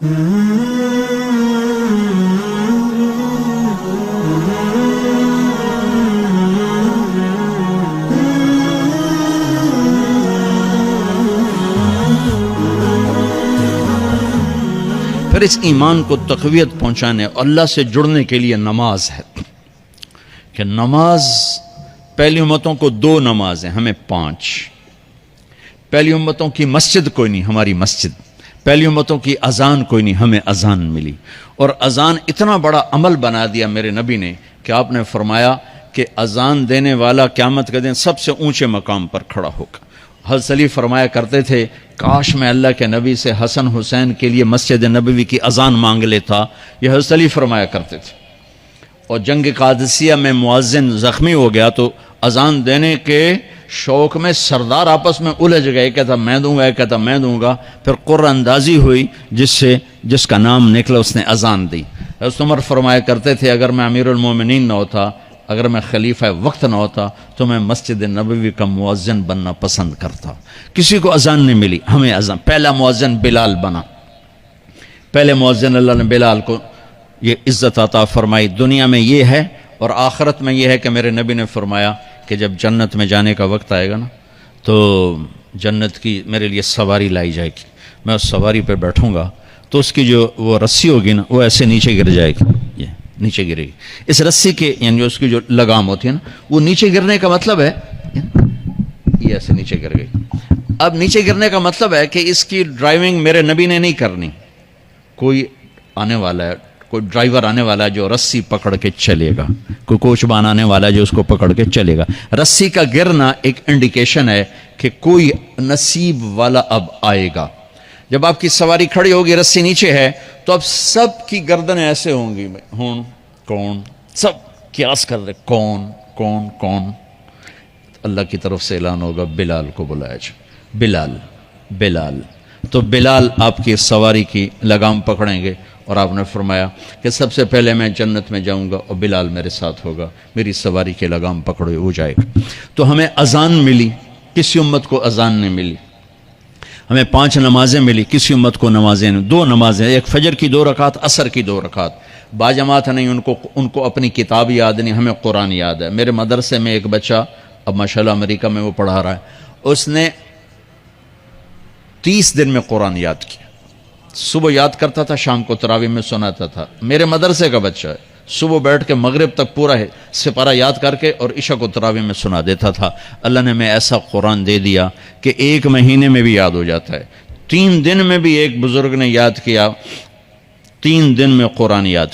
پھر اس ایمان کو تقویت پہنچانے اللہ سے جڑنے کے لیے نماز ہے کہ نماز پہلی امتوں کو 2 نمازیں، ہمیں 5۔ پہلی امتوں کی مسجد کوئی نہیں، ہماری مسجد۔ پہلی امتوں کی اذان کوئی نہیں، ہمیں اذان ملی۔ اور اذان اتنا بڑا عمل بنا دیا میرے نبی نے کہ آپ نے فرمایا کہ اذان دینے والا قیامت کے دن سب سے اونچے مقام پر کھڑا ہوگا۔ حضرت علی فرمایا کرتے تھے کاش میں اللہ کے نبی سے حسن حسین کے لیے مسجد نبوی کی اذان مانگ لیتا، یہ حضرت علی فرمایا کرتے تھے۔ اور جنگ قادسیہ میں مؤذن زخمی ہو گیا تو اذان دینے کے شوق میں سردار آپس میں الجھ گئے، کہتا میں دوں گا، ایک کہتا میں دوں گا۔ پھر قرہ اندازی ہوئی، جس کا نام نکلا اس نے اذان دی۔ حضرت عمر فرمایا کرتے تھے اگر میں امیر المومنین نہ ہوتا، اگر میں خلیفہ وقت نہ ہوتا تو میں مسجد نبوی کا مؤذن بننا پسند کرتا۔ کسی کو اذان نہیں ملی، ہمیں اذان۔ پہلا مؤذن بلال بنا، پہلے مؤذن اللہ نے بلال کو یہ عزت عطا فرمائی۔ دنیا میں یہ ہے اور آخرت میں یہ ہے کہ میرے نبی نے فرمایا کہ جب جنت میں جانے کا وقت آئے گا نا تو جنت کی میرے لیے سواری لائی جائے گی، میں اس سواری پہ بیٹھوں گا تو اس کی جو وہ رسی ہوگی نا وہ ایسے نیچے گر جائے گی، یہ نیچے گرے گی۔ اس رسی کے یعنی اس کی جو لگام ہوتی ہے نا وہ نیچے گرنے کا مطلب ہے یہ ایسے نیچے گر گئی۔ اب نیچے گرنے کا مطلب ہے کہ اس کی ڈرائیونگ میرے نبی نے نہیں کرنی، کوئی آنے والا ہے، کوئی ڈرائیور آنے والا ہے جو رسی پکڑ کے چلے گا، کوئی کوچبان آنے والا ہے جو اس کو پکڑ کے چلے گا۔ رسی کا گرنا ایک انڈیکیشن ہے کہ کوئی نصیب والا اب آئے گا۔ جب آپ کی سواری کھڑی ہوگی، رسی نیچے ہے، تو اب سب کی گردنیں ایسے ہوں گی، کون، سب قیاس کر رہے کون۔ اللہ کی طرف سے اعلان ہوگا بلال کو بلایا جائے، بلال۔ تو بلال آپ کی سواری کی لگام پکڑیں گے اور آپ نے فرمایا کہ سب سے پہلے میں جنت میں جاؤں گا اور بلال میرے ساتھ ہوگا، میری سواری کی لگام پکڑے ہو جائے گا۔ تو ہمیں اذان ملی، کسی امت کو اذان نہیں ملی۔ ہمیں 5 نمازیں ملی، کسی امت کو نمازیں نہیں۔ 2 نمازیں، ایک فجر کی 2 رکعت، عصر کی 2 رکعت۔ باجماعت نہیں، ان کو اپنی کتاب یاد نہیں، ہمیں قرآن یاد ہے۔ میرے مدرسے میں ایک بچہ اب ماشاءاللہ امریکہ میں وہ پڑھا رہا ہے، اس نے 30 دن میں قرآن یاد کیا۔ صبح یاد کرتا تھا، شام کو تراویح میں سناتا تھا۔ میرے مدرسے کا بچہ ہے، صبح بیٹھ کے مغرب تک پورا سپارہ یاد کر کے اور عشاء کو تراویح میں سنا دیتا تھا۔ اللہ نے میں ایسا قرآن دے دیا کہ 1 مہینے میں بھی یاد ہو جاتا ہے۔ 3 دن میں بھی ایک بزرگ نے یاد کیا، 3 دن میں قرآن یاد